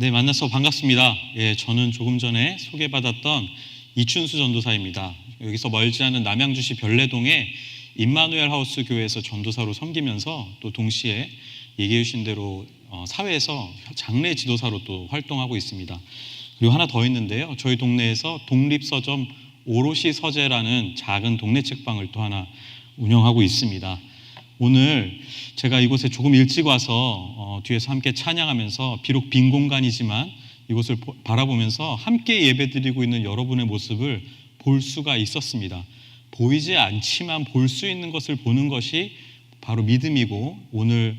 네, 만나서 반갑습니다. 예, 저는 조금 전에 소개받았던 이춘수 전도사입니다. 여기서 멀지 않은 남양주시 별내동의 임마누엘 하우스 교회에서 전도사로 섬기면서 또 동시에 얘기해 주신 대로 사회에서 장례 지도사로 또 활동하고 있습니다. 그리고 하나 더 있는데요. 저희 동네에서 독립서점 오롯이 서재라는 작은 동네 책방을 또 하나 운영하고 있습니다. 오늘 제가 이곳에 조금 일찍 와서 뒤에서 함께 찬양하면서 비록 빈 공간이지만 이곳을 바라보면서 함께 예배드리고 있는 여러분의 모습을 볼 수가 있었습니다. 보이지 않지만 볼 수 있는 것을 보는 것이 바로 믿음이고 오늘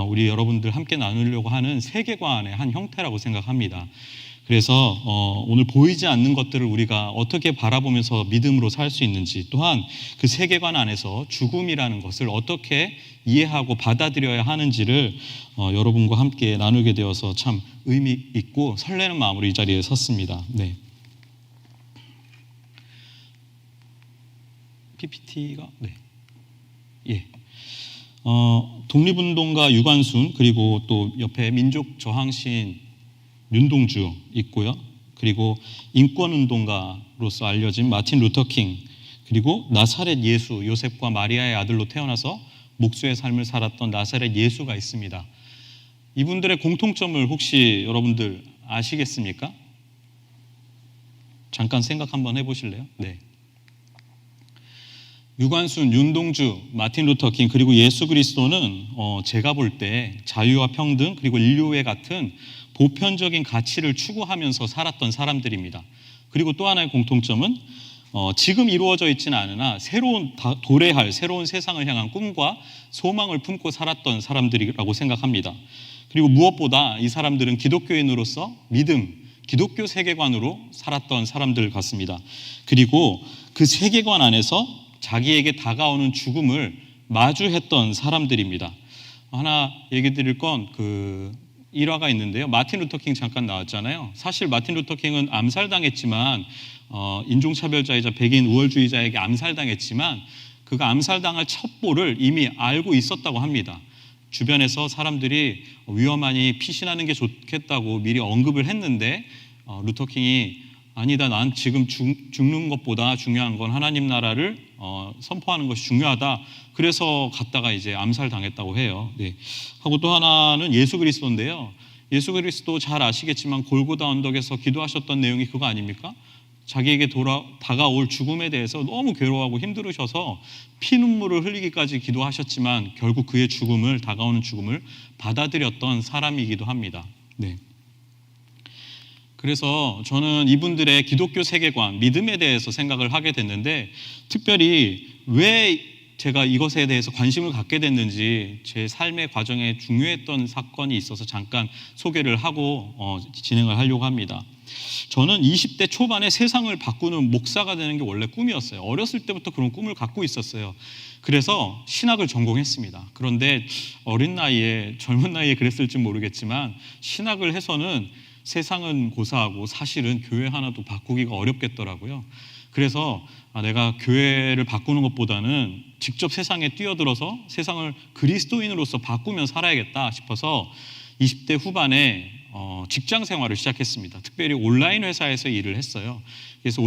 우리 여러분들 함께 나누려고 하는 세계관의 한 형태라고 생각합니다. 그래서 오늘 보이지 않는 것들을 우리가 어떻게 바라보면서 믿음으로 살 수 있는지, 또한 그 세계관 안에서 죽음이라는 것을 어떻게 이해하고 받아들여야 하는지를 여러분과 함께 나누게 되어서 참 의미 있고 설레는 마음으로 이 자리에 섰습니다. 네. PPT가 예. 독립운동가 유관순, 그리고 또 옆에 민족 저항시인 윤동주 있고요. 그리고 인권운동가로서 알려진 마틴 루터킹, 그리고 나사렛 예수, 요셉과 마리아의 아들로 태어나서 목수의 삶을 살았던 나사렛 예수가 있습니다. 이분들의 공통점을 혹시 여러분들 아시겠습니까? 잠깐 생각 한번 해보실래요? 네. 유관순, 윤동주, 마틴 루터킹, 그리고 예수 그리스도는 제가 볼 때 자유와 평등, 그리고 인류애 같은 보편적인 가치를 추구하면서 살았던 사람들입니다. 그리고 또 하나의 공통점은 지금 이루어져 있지는 않으나 도래할 새로운 세상을 향한 꿈과 소망을 품고 살았던 사람들이라고 생각합니다. 그리고 무엇보다 이 사람들은 기독교인으로서 믿음, 기독교 세계관으로 살았던 사람들 같습니다. 그리고 그 세계관 안에서 자기에게 다가오는 죽음을 마주했던 사람들입니다. 하나 얘기 드릴 건 일화가 있는데요. 마틴 루터킹 잠깐 나왔잖아요. 사실 마틴 루터킹은 암살당했지만 인종차별자이자 백인 우월주의자에게 암살당했지만 그가 암살당할 첩보를 이미 알고 있었다고 합니다. 주변에서 사람들이 위험하니 피신하는 게 좋겠다고 미리 언급을 했는데 루터킹이 아니다, 난 지금 죽는 것보다 중요한 건 하나님 나라를 선포하는 것이 중요하다. 그래서 갔다가 이제 암살당했다고 해요. 네. 하고 또 하나는 예수 그리스도인데요. 예수 그리스도 잘 아시겠지만 골고다 언덕에서 기도하셨던 내용이 그거 아닙니까? 자기에게 다가올 죽음에 대해서 너무 괴로워하고 힘들으셔서 피눈물을 흘리기까지 기도하셨지만 결국 그의 다가오는 죽음을 받아들였던 사람이기도 합니다. 네. 그래서 저는 이분들의 기독교 세계관, 믿음에 대해서 생각을 하게 됐는데, 특별히 왜 제가 이것에 대해서 관심을 갖게 됐는지 제 삶의 과정에 중요했던 사건이 있어서 잠깐 소개를 하고 진행을 하려고 합니다. 저는 20대 초반에 세상을 바꾸는 목사가 되는 게 원래 꿈이었어요. 어렸을 때부터 그런 꿈을 갖고 있었어요. 그래서 신학을 전공했습니다. 그런데 젊은 나이에 그랬을지 모르겠지만 신학을 해서는 세상은 고사하고 사실은 교회 하나도 바꾸기가 어렵겠더라고요. 그래서 내가 교회를 바꾸는 것보다는 직접 세상에 뛰어들어서 세상을 그리스도인으로서 바꾸며 살아야겠다 싶어서 20대 후반에 직장 생활을 시작했습니다. 특별히 온라인 회사에서 일을 했어요. 그래서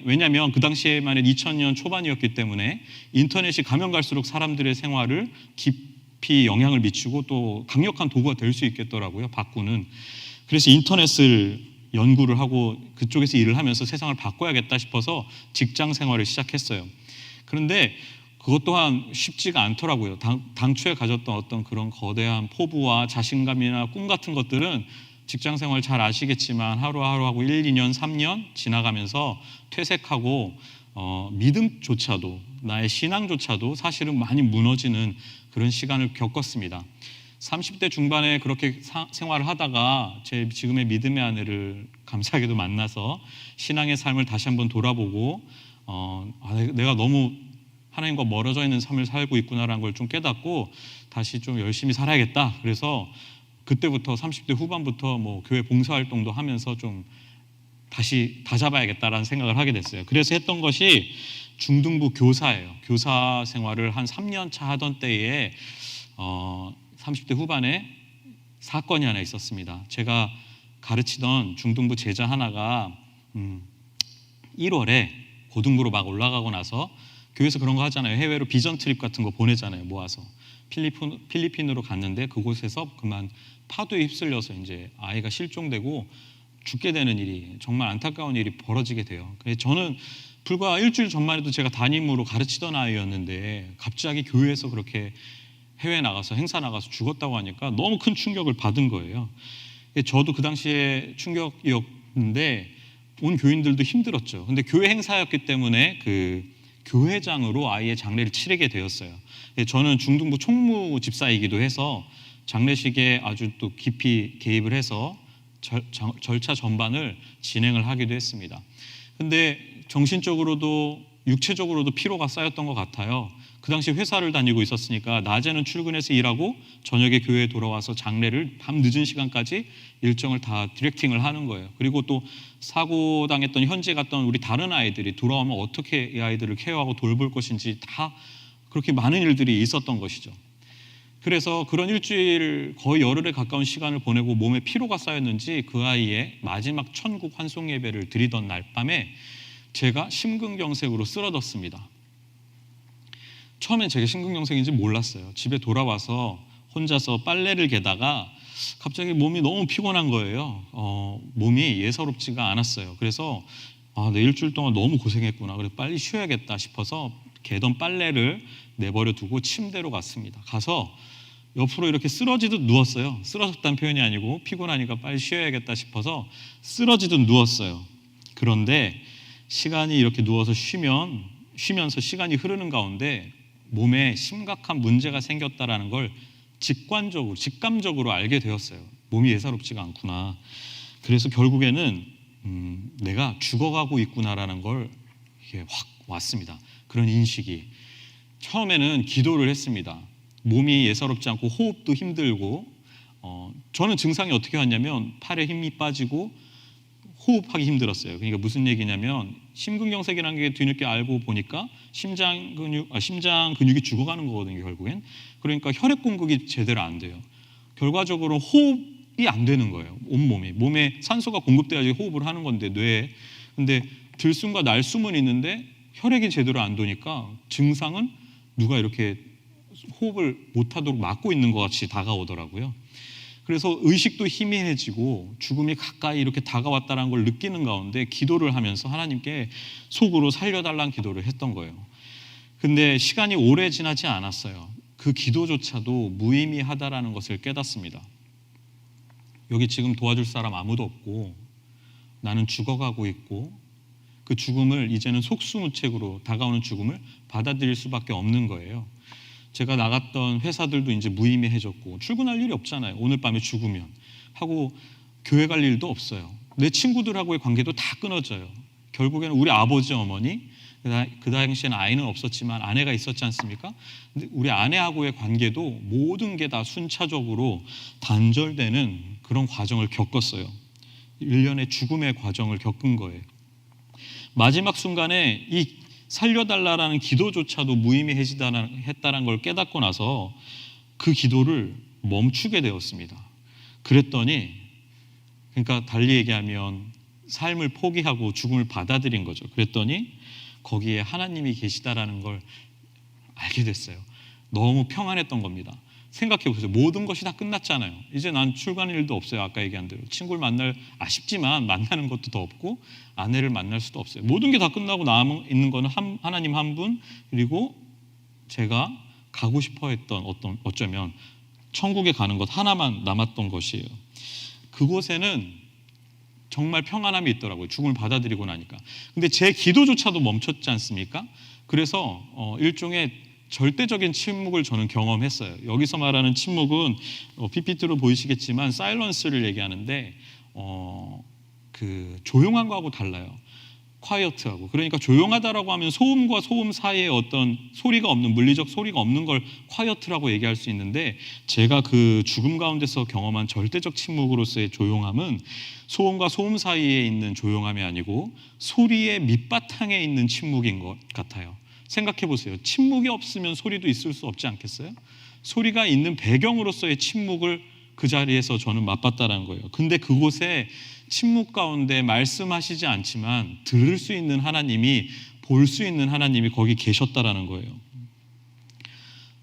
왜냐하면 그 당시에만 해도 2000년 초반이었기 때문에 인터넷이 가면 갈수록 사람들의 생활을 깊이 영향을 미치고 또 강력한 도구가 될 수 있겠더라고요, 바꾸는. 그래서 인터넷을 연구를 하고 그쪽에서 일을 하면서 세상을 바꿔야겠다 싶어서 직장 생활을 시작했어요. 그런데 그것 또한 쉽지가 않더라고요. 당초에 가졌던 어떤 그런 거대한 포부와 자신감이나 꿈 같은 것들은 직장 생활 잘 아시겠지만 하루하루하고 1, 2년, 3년 지나가면서 퇴색하고 믿음조차도, 나의 신앙조차도 사실은 많이 무너지는 그런 시간을 겪었습니다. 30대 중반에 그렇게 생활을 하다가 제 지금의 믿음의 아내를 감사하게도 만나서 신앙의 삶을 다시 한번 돌아보고 내가 너무 하나님과 멀어져 있는 삶을 살고 있구나라는 걸 좀 깨닫고 다시 좀 열심히 살아야겠다. 그래서 그때부터 30대 후반부터 교회 봉사활동도 하면서 좀 다시 다잡아야겠다라는 생각을 하게 됐어요. 그래서 했던 것이 중등부 교사예요. 교사 생활을 한 3년 차 하던 때에 30대 후반에 사건이 하나 있었습니다. 제가 가르치던 중등부 제자 하나가 1월에 고등부로 막 올라가고 나서 교회에서 그런 거 하잖아요. 해외로 비전 트립 같은 거 보내잖아요. 모아서 필리핀으로 갔는데 그곳에서 그만 파도에 휩쓸려서 이제 아이가 실종되고 죽게 되는 일이, 정말 안타까운 일이 벌어지게 돼요. 그래서 저는 불과 일주일 전만 해도 제가 담임으로 가르치던 아이였는데 갑자기 교회에서 그렇게 해외 나가서 행사 나가서 죽었다고 하니까 너무 큰 충격을 받은 거예요. 저도 그 당시에 충격이었는데 온 교인들도 힘들었죠. 근데 교회 행사였기 때문에 그 교회장으로 아이의 장례를 치르게 되었어요. 저는 중등부 총무 집사이기도 해서 장례식에 아주 또 깊이 개입을 해서 절차 전반을 진행을 하기도 했습니다. 근데 정신적으로도 육체적으로도 피로가 쌓였던 것 같아요. 그 당시 회사를 다니고 있었으니까 낮에는 출근해서 일하고 저녁에 교회에 돌아와서 장례를 밤 늦은 시간까지 일정을 다 디렉팅을 하는 거예요. 그리고 또 사고 당했던 현지에 갔던 우리 다른 아이들이 돌아오면 어떻게 이 아이들을 케어하고 돌볼 것인지 다 그렇게 많은 일들이 있었던 것이죠. 그래서 그런 일주일 거의 열흘에 가까운 시간을 보내고 몸에 피로가 쌓였는지 그 아이의 마지막 천국 환송 예배를 드리던 날 밤에 제가 심근경색으로 쓰러졌습니다. 처음엔 제가 심근경색인지 몰랐어요. 집에 돌아와서 혼자서 빨래를 개다가 갑자기 몸이 너무 피곤한 거예요. 몸이 예사롭지가 않았어요. 그래서 내 일주일 동안 너무 고생했구나. 그래서 빨리 쉬어야겠다 싶어서 개던 빨래를 내버려 두고 침대로 갔습니다. 가서 옆으로 이렇게 쓰러지듯 누웠어요. 쓰러졌다는 표현이 아니고 피곤하니까 빨리 쉬어야겠다 싶어서 쓰러지듯 누웠어요. 그런데 시간이 이렇게 누워서 쉬면서 시간이 흐르는 가운데 몸에 심각한 문제가 생겼다라는 걸 직감적으로 알게 되었어요. 몸이 예사롭지가 않구나. 그래서 결국에는 내가 죽어가고 있구나라는 걸 이게 확 왔습니다. 그런 인식이. 처음에는 기도를 했습니다. 몸이 예사롭지 않고 호흡도 힘들고 저는 증상이 어떻게 왔냐면 팔에 힘이 빠지고 호흡하기 힘들었어요. 그러니까 무슨 얘기냐면 심근경색이라는 게 뒤늦게 알고 보니까 심장 근육이 죽어가는 거거든요, 결국엔. 그러니까 혈액 공급이 제대로 안 돼요. 결과적으로 호흡이 안 되는 거예요. 온몸이. 몸에 산소가 공급돼야지 호흡을 하는 건데 뇌에. 근데 들숨과 날숨은 있는데 혈액이 제대로 안 도니까 증상은 누가 이렇게 호흡을 못하도록 막고 있는 것 같이 다가오더라고요. 그래서 의식도 희미해지고 죽음이 가까이 이렇게 다가왔다는 걸 느끼는 가운데 기도를 하면서 하나님께 속으로 살려달라는 기도를 했던 거예요. 근데 시간이 오래 지나지 않았어요. 그 기도조차도 무의미하다라는 것을 깨닫습니다. 여기 지금 도와줄 사람 아무도 없고 나는 죽어가고 있고 그 죽음을 이제는 속수무책으로 다가오는 죽음을 받아들일 수밖에 없는 거예요. 제가 나갔던 회사들도 이제 무의미해졌고 출근할 일이 없잖아요. 오늘 밤에 죽으면 하고 교회 갈 일도 없어요. 내 친구들하고의 관계도 다 끊어져요. 결국에는 우리 아버지 어머니, 그 당시에는 아이는 없었지만 아내가 있었지 않습니까? 근데 우리 아내하고의 관계도 모든 게 다 순차적으로 단절되는 그런 과정을 겪었어요. 일련의 죽음의 과정을 겪은 거예요. 마지막 순간에 이 살려달라는 기도조차도 무의미했다는 걸 깨닫고 나서 그 기도를 멈추게 되었습니다. 그랬더니, 그러니까 달리 얘기하면 삶을 포기하고 죽음을 받아들인 거죠. 그랬더니 거기에 하나님이 계시다라는 걸 알게 됐어요. 너무 평안했던 겁니다. 생각해 보세요. 모든 것이 다 끝났잖아요. 이제 난 출근할 일도 없어요. 아까 얘기한 대로 친구를 만날 아쉽지만 만나는 것도 더 없고 아내를 만날 수도 없어요. 모든 게 다 끝나고 남은 거는 하나님 한 분, 그리고 제가 가고 싶어했던 어쩌면 천국에 가는 것 하나만 남았던 것이에요. 그곳에는 정말 평안함이 있더라고요. 죽음을 받아들이고 나니까. 근데 제 기도조차도 멈췄지 않습니까? 그래서 일종의 절대적인 침묵을 저는 경험했어요. 여기서 말하는 침묵은 PPT로 보이시겠지만 사일런스를 얘기하는데 그 조용한 거하고 달라요. quiet하고. 그러니까 조용하다라고 하면 소음과 소음 사이에 어떤 소리가 없는, 물리적 소리가 없는 걸 quiet라고 얘기할 수 있는데, 제가 그 죽음 가운데서 경험한 절대적 침묵으로서의 조용함은 소음과 소음 사이에 있는 조용함이 아니고 소리의 밑바탕에 있는 침묵인 것 같아요. 생각해 보세요. 침묵이 없으면 소리도 있을 수 없지 않겠어요? 소리가 있는 배경으로서의 침묵을 그 자리에서 저는 맛봤다는 거예요. 근데 그곳에 침묵 가운데 말씀하시지 않지만 들을 수 있는 하나님이, 볼 수 있는 하나님이 거기 계셨다라는 거예요.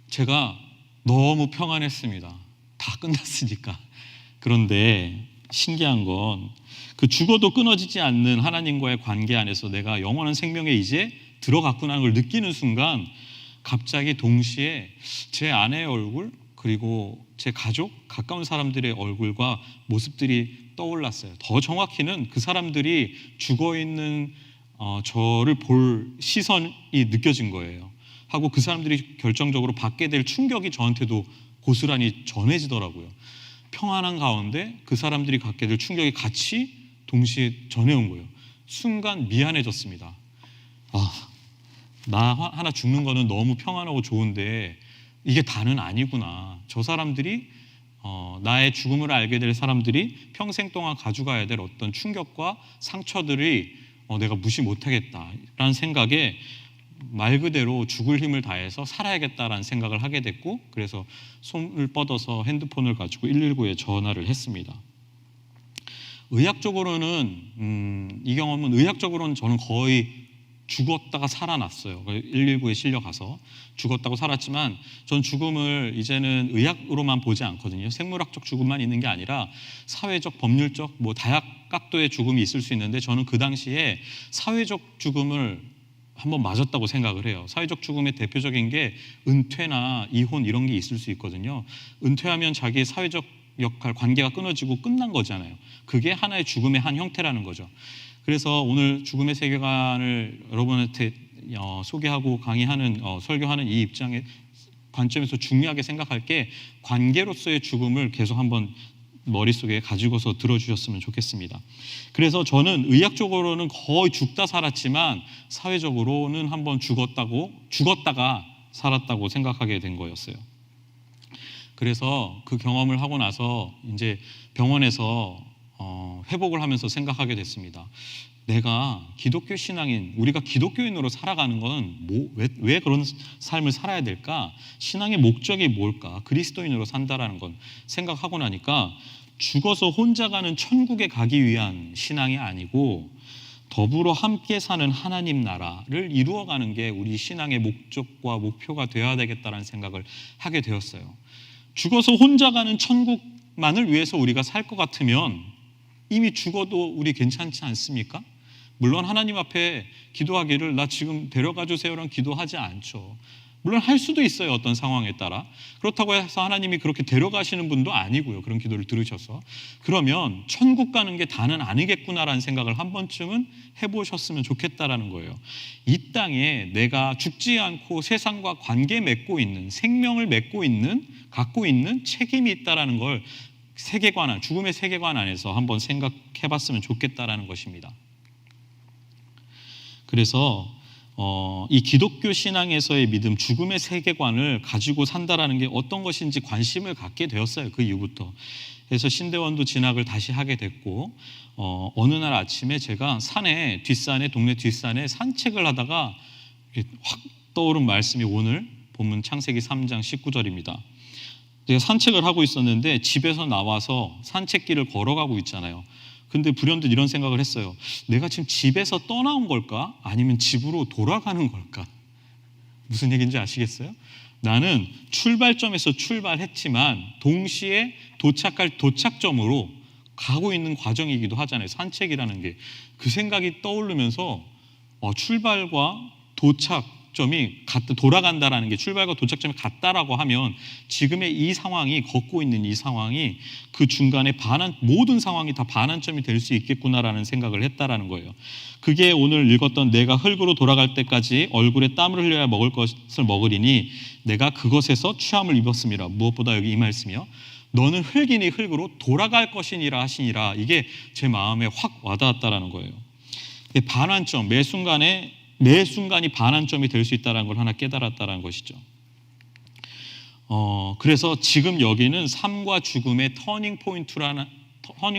제가 너무 평안했습니다. 다 끝났으니까. 그런데 신기한 건 그 죽어도 끊어지지 않는 하나님과의 관계 안에서 내가 영원한 생명에 이제 들어갔구나 걸 느끼는 순간 갑자기 동시에 제 아내의 얼굴, 그리고 제 가족, 가까운 사람들의 얼굴과 모습들이 떠올랐어요. 더 정확히는 그 사람들이 죽어있는 저를 볼 시선이 느껴진 거예요. 하고 그 사람들이 결정적으로 받게 될 충격이 저한테도 고스란히 전해지더라고요. 평안한 가운데 그 사람들이 갖게 될 충격이 같이 동시에 전해온 거예요. 순간 미안해졌습니다. 나 하나 죽는 거는 너무 평안하고 좋은데 이게 다는 아니구나. 저 사람들이 나의 죽음을 알게 될 사람들이 평생 동안 가져가야 될 어떤 충격과 상처들이 내가 무시 못하겠다라는 생각에 말 그대로 죽을 힘을 다해서 살아야겠다라는 생각을 하게 됐고, 그래서 손을 뻗어서 핸드폰을 가지고 119에 전화를 했습니다. 의학적으로는 이 경험은 의학적으로는 저는 거의 죽었다가 살아났어요. 119에 실려가서 죽었다고 살았지만 전 죽음을 이제는 의학으로만 보지 않거든요. 생물학적 죽음만 있는 게 아니라 사회적, 법률적, 다각도의 죽음이 있을 수 있는데 저는 그 당시에 사회적 죽음을 한번 맞았다고 생각을 해요. 사회적 죽음의 대표적인 게 은퇴나 이혼 이런 게 있을 수 있거든요. 은퇴하면 자기의 사회적 역할, 관계가 끊어지고 끝난 거잖아요. 그게 하나의 죽음의 한 형태라는 거죠. 그래서 오늘 죽음의 세계관을 여러분한테 소개하고 강의하는, 설교하는 이 입장의 관점에서 중요하게 생각할 게 관계로서의 죽음을 계속 한번 머릿속에 가지고서 들어주셨으면 좋겠습니다. 그래서 저는 의학적으로는 거의 죽다 살았지만 사회적으로는 한번 죽었다가 살았다고 생각하게 된 거였어요. 그래서 그 경험을 하고 나서 이제 병원에서 회복을 하면서 생각하게 됐습니다. 내가 기독교 신앙인, 우리가 기독교인으로 살아가는 건 왜 그런 삶을 살아야 될까? 신앙의 목적이 뭘까? 그리스도인으로 산다라는 건 생각하고 나니까 죽어서 혼자 가는 천국에 가기 위한 신앙이 아니고 더불어 함께 사는 하나님 나라를 이루어가는 게 우리 신앙의 목적과 목표가 되어야 되겠다는 생각을 하게 되었어요. 죽어서 혼자 가는 천국만을 위해서 우리가 살 것 같으면 이미 죽어도 우리 괜찮지 않습니까? 물론 하나님 앞에 기도하기를 나 지금 데려가 주세요라는 기도하지 않죠. 물론 할 수도 있어요, 어떤 상황에 따라. 그렇다고 해서 하나님이 그렇게 데려가시는 분도 아니고요, 그런 기도를 들으셔서. 그러면 천국 가는 게 다는 아니겠구나라는 생각을 한 번쯤은 해보셨으면 좋겠다라는 거예요. 이 땅에 내가 죽지 않고 세상과 관계 맺고 있는, 생명을 갖고 있는 책임이 있다라는 걸 세계관, 죽음의 세계관 안에서 한번 생각해봤으면 좋겠다라는 것입니다. 그래서 이 기독교 신앙에서의 믿음, 죽음의 세계관을 가지고 산다라는 게 어떤 것인지 관심을 갖게 되었어요. 그 이후부터. 그래서 신대원도 진학을 다시 하게 됐고, 어느 날 아침에 제가 동네 뒷산에 산책을 하다가 확 떠오른 말씀이 오늘 본문 창세기 3장 19절입니다. 제가 산책을 하고 있었는데 집에서 나와서 산책길을 걸어가고 있잖아요. 근데 불현듯 이런 생각을 했어요. 내가 지금 집에서 떠나온 걸까? 아니면 집으로 돌아가는 걸까? 무슨 얘기인지 아시겠어요? 나는 출발점에서 출발했지만 동시에 도착할 도착점으로 가고 있는 과정이기도 하잖아요. 산책이라는 게. 그 생각이 떠오르면서 출발과 도착점이 돌아간다라는 게, 출발과 도착점이 같다라고 하면 지금의 이 상황이, 걷고 있는 이 상황이 그 중간에 모든 상황이 다 반환점이 될 수 있겠구나라는 생각을 했다라는 거예요. 그게 오늘 읽었던 내가 흙으로 돌아갈 때까지 얼굴에 땀을 흘려야 먹을 것을 먹으리니 내가 그것에서 취함을 입었습니다. 무엇보다 여기 이 말씀이요. 너는 흙이니 흙으로 돌아갈 것이니라 하시니라. 이게 제 마음에 확 와닿았다라는 거예요. 반환점, 매 순간이 반환점이 될 수 있다는 걸 하나 깨달았다는 것이죠. 그래서 지금 여기는 삶과 죽음의 터닝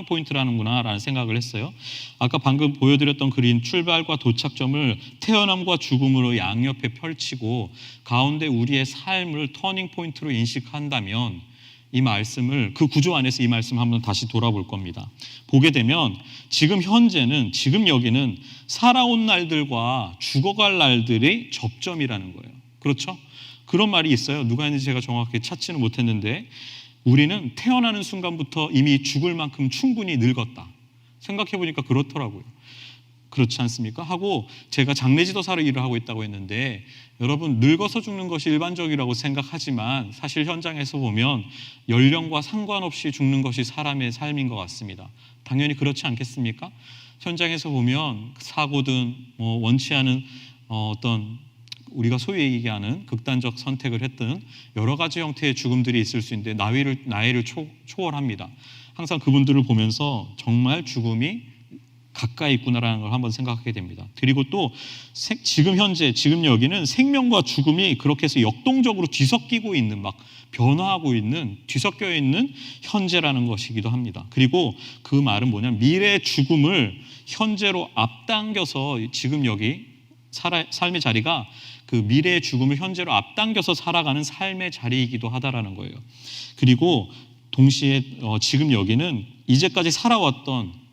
포인트라는구나라는 생각을 했어요. 아까 방금 보여드렸던 그림, 출발과 도착점을 태어남과 죽음으로 양옆에 펼치고 가운데 우리의 삶을 터닝 포인트로 인식한다면 이 말씀을, 그 구조 안에서 이 말씀을 한번 다시 돌아볼 겁니다. 보게 되면 지금 현재는, 지금 여기는 살아온 날들과 죽어갈 날들의 접점이라는 거예요. 그렇죠? 그런 말이 있어요. 누가 했는지 제가 정확하게 찾지는 못했는데, 우리는 태어나는 순간부터 이미 죽을 만큼 충분히 늙었다. 생각해 보니까 그렇더라고요. 그렇지 않습니까? 하고 제가 장례지도사로 일을 하고 있다고 했는데, 여러분, 늙어서 죽는 것이 일반적이라고 생각하지만 사실 현장에서 보면 연령과 상관없이 죽는 것이 사람의 삶인 것 같습니다. 당연히 그렇지 않겠습니까? 현장에서 보면 사고든 원치 않은 어떤 우리가 소위 얘기하는 극단적 선택을 했던 여러 가지 형태의 죽음들이 있을 수 있는데 나이를 초월합니다. 항상 그분들을 보면서 정말 죽음이 가까이 있구나라는 걸 한번 생각하게 됩니다. 그리고 또 지금 현재, 지금 여기는 생명과 죽음이 그렇게 해서 역동적으로 뒤섞이고 있는, 막 변화하고 있는, 뒤섞여 있는 현재라는 것이기도 합니다. 그리고 그 말은 뭐냐면 미래의 죽음을 현재로 앞당겨서, 지금 여기 삶의 자리가 그 미래의 죽음을 현재로 앞당겨서 살아가는 삶의 자리이기도 하다라는 거예요. 그리고 동시에 지금 여기는 이제까지 살아왔던,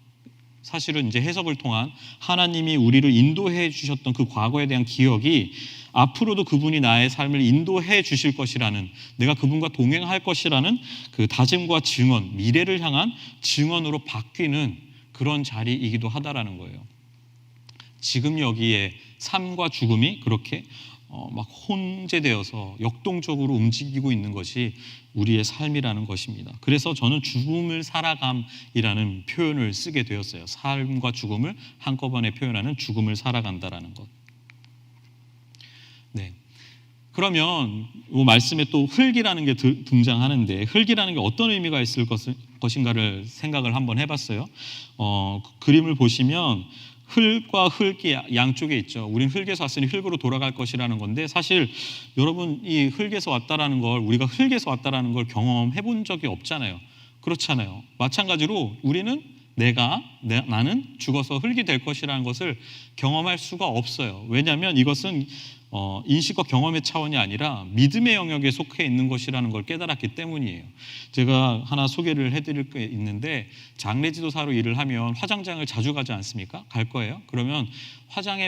사실은 이제 해석을 통한 하나님이 우리를 인도해 주셨던 그 과거에 대한 기억이 앞으로도 그분이 나의 삶을 인도해 주실 것이라는, 내가 그분과 동행할 것이라는 그 다짐과 증언, 미래를 향한 증언으로 바뀌는 그런 자리이기도 하다라는 거예요. 지금 여기에 삶과 죽음이 그렇게 막 혼재되어서 역동적으로 움직이고 있는 것이 우리의 삶이라는 것입니다. 그래서 저는 죽음을 살아감이라는 표현을 쓰게 되었어요. 삶과 죽음을 한꺼번에 표현하는 죽음을 살아간다라는 것. 네. 그러면 이 말씀에 또 흙이라는 게 등장하는데, 흙이라는 게 어떤 의미가 있을 것인가를 생각을 한번 해봤어요. 그림을 보시면 흙과 흙이 양쪽에 있죠. 우린 흙에서 왔으니 흙으로 돌아갈 것이라는 건데, 사실 여러분, 이 흙에서 왔다라는 걸, 우리가 흙에서 왔다라는 걸 경험해 본 적이 없잖아요. 그렇잖아요. 마찬가지로 우리는 나는 죽어서 흙이 될 것이라는 것을 경험할 수가 없어요. 왜냐하면 이것은 인식과 경험의 차원이 아니라 믿음의 영역에 속해 있는 것이라는 걸 깨달았기 때문이에요. 제가 하나 소개를 해드릴 게 있는데, 장례지도사로 일을 하면 화장장을 자주 가지 않습니까? 갈 거예요. 그러면 화장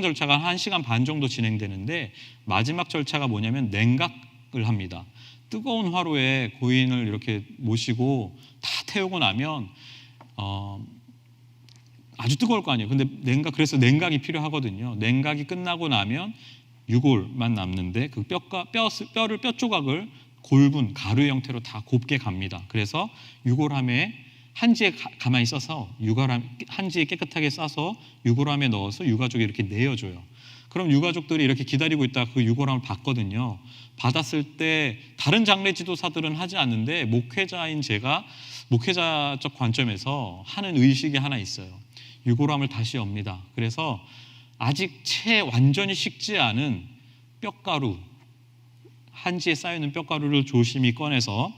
절차가 1시간 반 정도 진행되는데, 마지막 절차가 뭐냐면 냉각을 합니다. 뜨거운 화로에 고인을 이렇게 모시고 다 태우고 나면 아주 뜨거울 거 아니에요. 근데 그래서 냉각이 필요하거든요. 냉각이 끝나고 나면 유골만 남는데, 그 뼈 조각을 골분 가루 형태로 다 곱게 갑니다. 그래서 유골함에 한지에 가만히 써서, 한지에 깨끗하게 싸서 유골함에 넣어서 유가족이 이렇게 내어줘요. 그럼 유가족들이 이렇게 기다리고 있다가 그 유골함을 받거든요. 받았을 때 다른 장례지도사들은 하지 않는데, 목회자인 제가 목회자적 관점에서 하는 의식이 하나 있어요. 유골함을 다시 엽니다. 그래서 아직 완전히 식지 않은 뼈가루, 한지에 쌓여있는 뼈가루를 조심히 꺼내서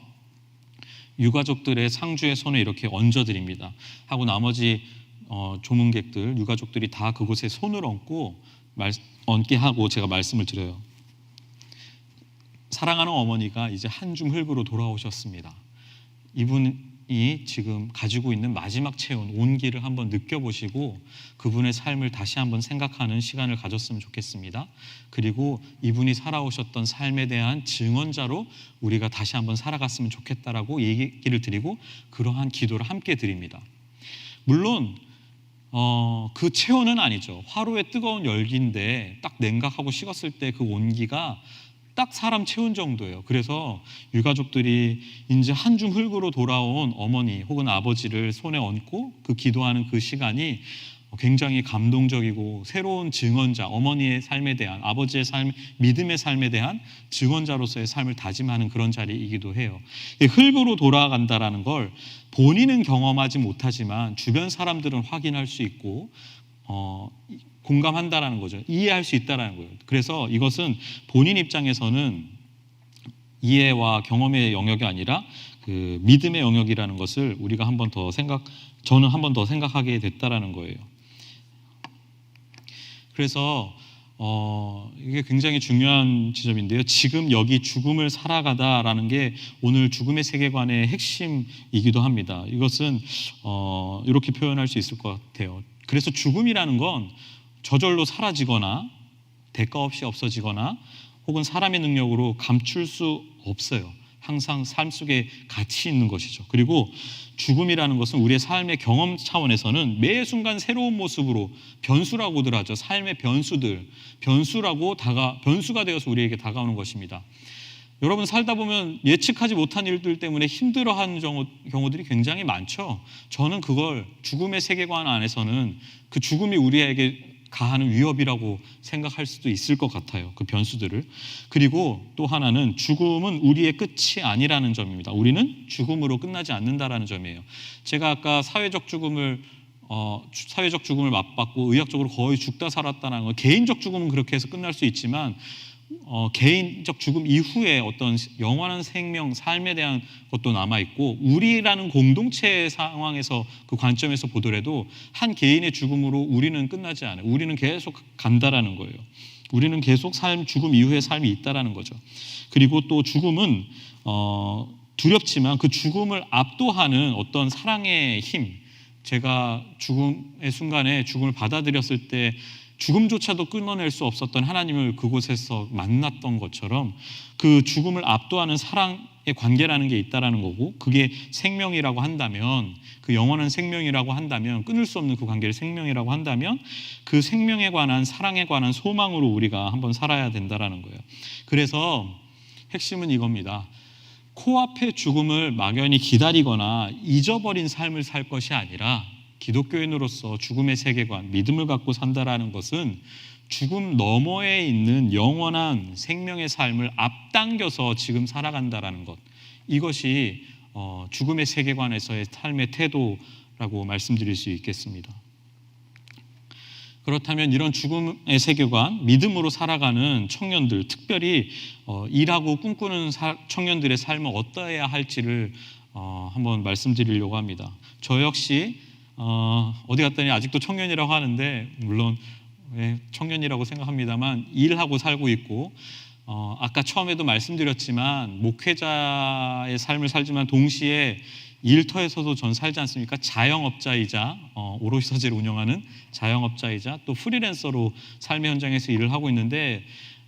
유가족들의 상주의 손에 이렇게 얹어드립니다. 하고 나머지 조문객들, 유가족들이 다 그곳에 손을 얹게 하고 제가 말씀을 드려요. 사랑하는 어머니가 이제 한 줌 흙으로 돌아오셨습니다. 이분이 지금 가지고 있는 마지막 체온, 온기를 한번 느껴보시고 그분의 삶을 다시 한번 생각하는 시간을 가졌으면 좋겠습니다. 그리고 이분이 살아오셨던 삶에 대한 증언자로 우리가 다시 한번 살아갔으면 좋겠다라고 얘기를 드리고, 그러한 기도를 함께 드립니다. 물론 그 체온은 아니죠. 화로의 뜨거운 열기인데 딱 냉각하고 식었을 때 그 온기가 딱 사람 체온 정도예요. 그래서 유가족들이 이제 한 줌 흙으로 돌아온 어머니 혹은 아버지를 손에 얹고 그 기도하는 그 시간이 굉장히 감동적이고 새로운 증언자, 어머니의 삶에 대한, 아버지의 삶, 믿음의 삶에 대한 증언자로서의 삶을 다짐하는 그런 자리이기도 해요. 흙으로 돌아간다라는 걸 본인은 경험하지 못하지만 주변 사람들은 확인할 수 있고 공감한다라는 거죠. 이해할 수 있다라는 거예요. 그래서 이것은 본인 입장에서는 이해와 경험의 영역이 아니라 그 믿음의 영역이라는 것을 우리가 저는 한 번 더 생각하게 됐다라는 거예요. 그래서 이게 굉장히 중요한 지점인데요. 지금 여기 죽음을 살아가다라는 게 오늘 죽음의 세계관의 핵심이기도 합니다. 이것은 이렇게 표현할 수 있을 것 같아요. 그래서 죽음이라는 건 저절로 사라지거나 대가 없이 없어지거나 혹은 사람의 능력으로 감출 수 없어요. 항상 삶 속에 같이 있는 것이죠. 그리고 죽음이라는 것은 우리의 삶의 경험 차원에서는 매 순간 새로운 모습으로 변수라고들 하죠. 삶의 변수가 되어서 우리에게 다가오는 것입니다. 여러분 살다 보면 예측하지 못한 일들 때문에 힘들어하는 경우들이 굉장히 많죠. 저는 그걸 죽음의 세계관 안에서는 그 죽음이 우리에게 가하는 위협이라고 생각할 수도 있을 것 같아요. 그 변수들을. 그리고 또 하나는 죽음은 우리의 끝이 아니라는 점입니다. 우리는 죽음으로 끝나지 않는다라는 점이에요. 제가 아까 사회적 죽음을 맞받고 의학적으로 거의 죽다 살았다는 거, 개인적 죽음은 그렇게 해서 끝날 수 있지만 개인적 죽음 이후에 어떤 영원한 생명, 삶에 대한 것도 남아있고 우리라는 공동체의 상황에서 그 관점에서 보더라도 한 개인의 죽음으로 우리는 끝나지 않아요. 우리는 계속 간다라는 거예요. 우리는 계속 죽음 이후의 삶이 있다라는 거죠. 그리고 또 죽음은 두렵지만 그 죽음을 압도하는 어떤 사랑의 힘, 제가 죽음의 순간에 죽음을 받아들였을 때 죽음조차도 끊어낼 수 없었던 하나님을 그곳에서 만났던 것처럼 그 죽음을 압도하는 사랑의 관계라는 게 있다라는 거고, 그게 생명이라고 한다면, 그 영원한 생명이라고 한다면, 끊을 수 없는 그 관계를 생명이라고 한다면 그 생명에 관한, 사랑에 관한 소망으로 우리가 한번 살아야 된다라는 거예요. 그래서 핵심은 이겁니다. 코앞의 죽음을 막연히 기다리거나 잊어버린 삶을 살 것이 아니라 기독교인으로서 죽음의 세계관, 믿음을 갖고 산다라는 것은 죽음 너머에 있는 영원한 생명의 삶을 앞당겨서 지금 살아간다라는 것, 이것이 죽음의 세계관에서의 삶의 태도라고 말씀드릴 수 있겠습니다. 그렇다면 이런 죽음의 세계관, 믿음으로 살아가는 청년들, 특별히 일하고 꿈꾸는 청년들의 삶은 어떠해야 할지를 한번 말씀드리려고 합니다. 저 역시 어디 갔더니 아직도 청년이라고 하는데, 물론 청년이라고 생각합니다만 일하고 살고 있고, 아까 처음에도 말씀드렸지만 목회자의 삶을 살지만 동시에 일터에서도 전 살지 않습니까? 자영업자이자 오롯이 서재를 운영하는 자영업자이자 또 프리랜서로 삶의 현장에서 일을 하고 있는데,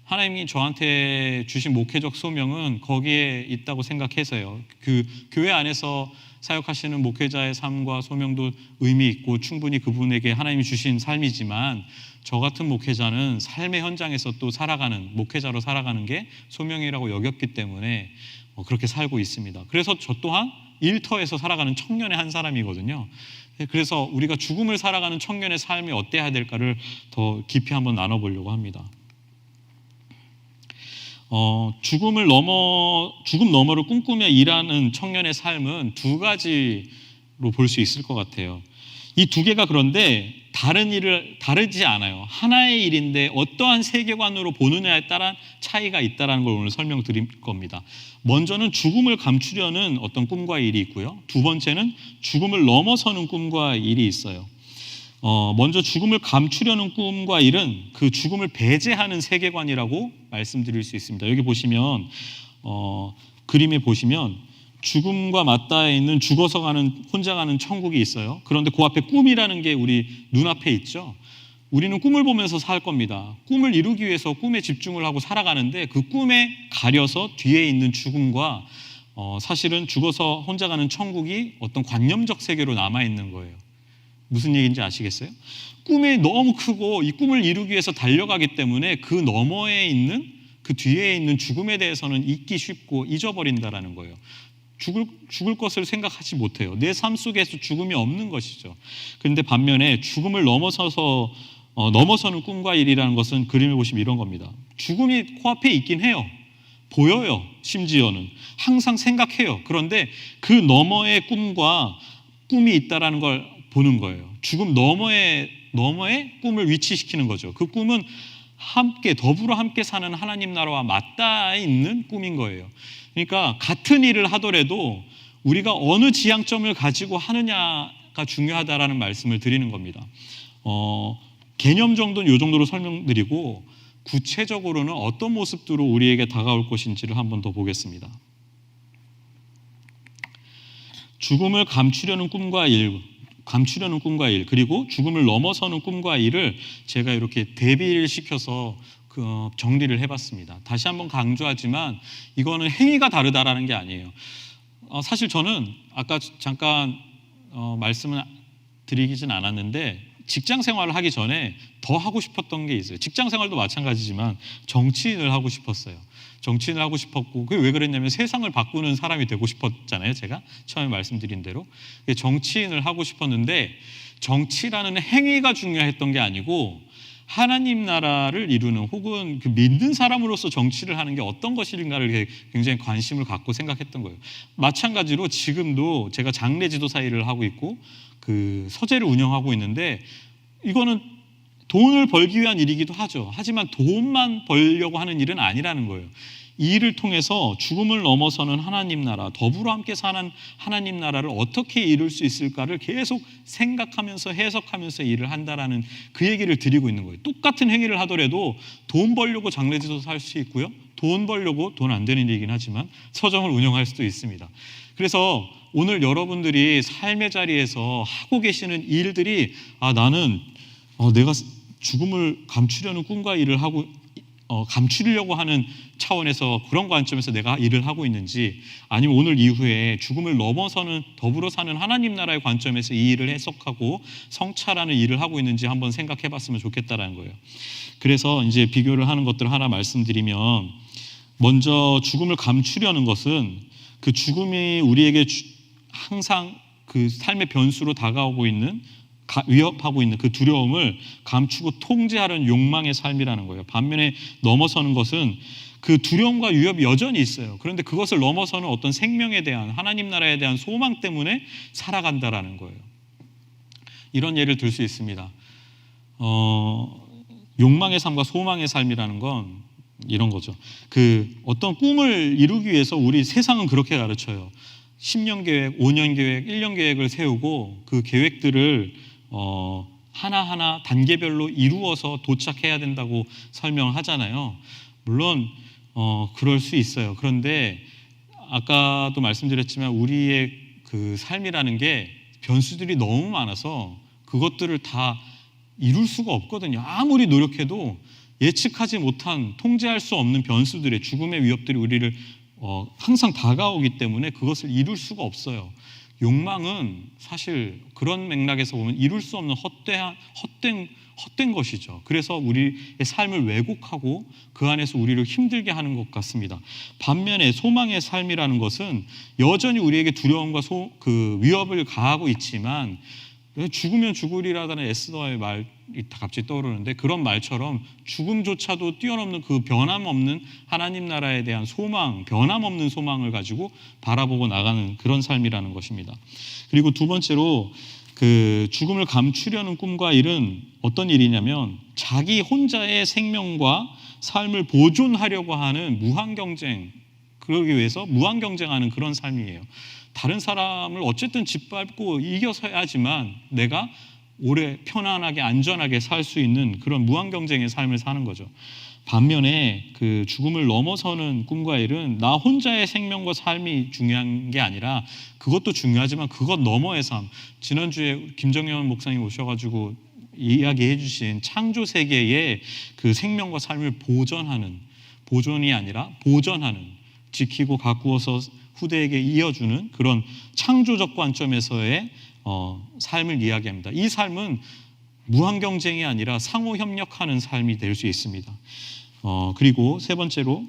하나님이 저한테 주신 목회적 소명은 거기에 있다고 생각해서요. 그 교회 안에서 사역하시는 목회자의 삶과 소명도 의미 있고 충분히 그분에게 하나님이 주신 삶이지만, 저 같은 목회자는 삶의 현장에서 또 살아가는, 목회자로 살아가는 게 소명이라고 여겼기 때문에 그렇게 살고 있습니다. 그래서 저 또한 일터에서 살아가는 청년의 한 사람이거든요. 그래서 우리가 죽음을 살아가는 청년의 삶이 어때야 될까를 더 깊이 한번 나눠보려고 합니다. 죽음 너머를 꿈꾸며 일하는 청년의 삶은 두 가지로 볼 수 있을 것 같아요. 이 두 개가 그런데 다르지 않아요. 하나의 일인데 어떠한 세계관으로 보느냐에 따라 차이가 있다는 걸 오늘 설명드릴 겁니다. 먼저는 죽음을 감추려는 어떤 꿈과 일이 있고요. 두 번째는 죽음을 넘어서는 꿈과 일이 있어요. 먼저 죽음을 감추려는 꿈과 일은 그 죽음을 배제하는 세계관이라고 말씀드릴 수 있습니다. 여기 보시면 그림에 보시면 죽음과 맞닿아 있는 죽어서 혼자 가는 천국이 있어요. 그런데 그 앞에 꿈이라는 게 우리 눈앞에 있죠. 우리는 꿈을 보면서 살 겁니다. 꿈을 이루기 위해서 꿈에 집중을 하고 살아가는데 그 꿈에 가려서 뒤에 있는 죽음과 사실은 죽어서 혼자 가는 천국이 어떤 관념적 세계로 남아있는 거예요. 무슨 얘기인지 아시겠어요? 꿈이 너무 크고 이 꿈을 이루기 위해서 달려가기 때문에 그 너머에 있는, 그 뒤에 있는 죽음에 대해서는 잊기 쉽고 잊어버린다라는 거예요. 죽을 것을 생각하지 못해요. 내 삶 속에서 죽음이 없는 것이죠. 그런데 반면에 죽음을 넘어서는 꿈과 일이라는 것은 그림을 보시면 이런 겁니다. 죽음이 코앞에 있긴 해요. 보여요. 심지어는 항상 생각해요. 그런데 그 너머의 꿈이 있다라는 걸 보는 거예요. 죽음 너머에 꿈을 위치시키는 거죠. 그 꿈은 더불어 함께 사는 하나님 나라와 맞닿아 있는 꿈인 거예요. 그러니까 같은 일을 하더라도 우리가 어느 지향점을 가지고 하느냐가 중요하다라는 말씀을 드리는 겁니다. 개념 정도는 이 정도로 설명드리고, 구체적으로는 어떤 모습들로 우리에게 다가올 것인지를 한번 더 보겠습니다. 죽음을 감추려는 꿈과 일, 그리고 죽음을 넘어서는 꿈과 일을 제가 이렇게 대비를 시켜서 정리를 해봤습니다. 다시 한번 강조하지만 이거는 행위가 다르다라는 게 아니에요. 사실 저는 아까 잠깐 말씀을 드리진 않았는데 직장 생활을 하기 전에 더 하고 싶었던 게 있어요. 직장 생활도 마찬가지지만 정치인을 하고 싶었어요. 정치인을 하고 싶었고, 그게 왜 그랬냐면 세상을 바꾸는 사람이 되고 싶었잖아요. 제가 처음에 말씀드린 대로 정치인을 하고 싶었는데, 정치라는 행위가 중요했던 게 아니고 하나님 나라를 이루는, 혹은 그 믿는 사람으로서 정치를 하는 게 어떤 것인가를 굉장히 관심을 갖고 생각했던 거예요. 마찬가지로 지금도 제가 장례 지도사 일을 하고 있고 그 서재를 운영하고 있는데, 이거는 돈을 벌기 위한 일이기도 하죠. 하지만 돈만 벌려고 하는 일은 아니라는 거예요. 이 일을 통해서 죽음을 넘어서는 하나님 나라, 더불어 함께 사는 하나님 나라를 어떻게 이룰 수 있을까를 계속 생각하면서 해석하면서 일을 한다라는 그 얘기를 드리고 있는 거예요. 똑같은 행위를 하더라도 돈 벌려고 장례지도사 할 수 있고요, 돈 벌려고 돈 안 되는 일이긴 하지만 서점을 운영할 수도 있습니다. 그래서 오늘 여러분들이 삶의 자리에서 하고 계시는 일들이, 나는 내가 죽음을 감추려는 꿈과 일을 하고 감추려고 하는 차원에서, 그런 관점에서 내가 일을 하고 있는지, 아니면 오늘 이후에 죽음을 넘어서는 더불어 사는 하나님 나라의 관점에서 이 일을 해석하고 성찰하는 일을 하고 있는지 한번 생각해 봤으면 좋겠다라는 거예요. 그래서 이제 비교를 하는 것들을 하나 말씀드리면, 먼저 죽음을 감추려는 것은 그 죽음이 우리에게 항상 그 삶의 변수로 다가오고 있는, 위협하고 있는 그 두려움을 감추고 통제하려는 욕망의 삶이라는 거예요. 반면에 넘어서는 것은 그 두려움과 위협이 여전히 있어요. 그런데 그것을 넘어서는 어떤 생명에 대한, 하나님 나라에 대한 소망 때문에 살아간다라는 거예요. 이런 예를 들 수 있습니다. 욕망의 삶과 소망의 삶이라는 건 이런 거죠. 그 어떤 꿈을 이루기 위해서 우리 세상은 그렇게 가르쳐요. 10년 계획, 5년 계획, 1년 계획을 세우고 그 계획들을 하나하나 단계별로 이루어서 도착해야 된다고 설명을 하잖아요. 물론 그럴 수 있어요. 그런데 아까도 말씀드렸지만 우리의 그 삶이라는 게 변수들이 너무 많아서 그것들을 다 이룰 수가 없거든요. 아무리 노력해도 예측하지 못한, 통제할 수 없는 변수들의, 죽음의 위협들이 우리를 항상 다가오기 때문에 그것을 이룰 수가 없어요. 욕망은 사실 그런 맥락에서 보면 이룰 수 없는 헛된 것이죠. 그래서 우리의 삶을 왜곡하고 그 안에서 우리를 힘들게 하는 것 같습니다. 반면에 소망의 삶이라는 것은 여전히 우리에게 두려움과 그 위협을 가하고 있지만, 죽으면 죽으리라는 에스더의 말이 갑자기 떠오르는데, 그런 말처럼 죽음조차도 뛰어넘는 그 변함없는 하나님 나라에 대한 소망, 변함없는 소망을 가지고 바라보고 나가는 그런 삶이라는 것입니다. 그리고 두 번째로, 그 죽음을 감추려는 꿈과 일은 어떤 일이냐면, 자기 혼자의 생명과 삶을 보존하려고 하는 무한경쟁, 그러기 위해서 무한경쟁하는 그런 삶이에요. 다른 사람을 어쨌든 짓밟고 이겨서야지만 내가 오래 편안하게 안전하게 살 수 있는 그런 무한경쟁의 삶을 사는 거죠. 반면에 그 죽음을 넘어서는 꿈과 일은 나 혼자의 생명과 삶이 중요한 게 아니라, 그것도 중요하지만 그것 너머의 삶, 지난주에 김정현 목사님 오셔가지고 이야기해 주신 창조 세계의 그 생명과 삶을 보존이 아니라 보전하는, 지키고 가꾸어서 후대에게 이어주는 그런 창조적 관점에서의 삶을 이야기합니다. 이 삶은 무한경쟁이 아니라 상호협력하는 삶이 될 수 있습니다. 그리고 세 번째로,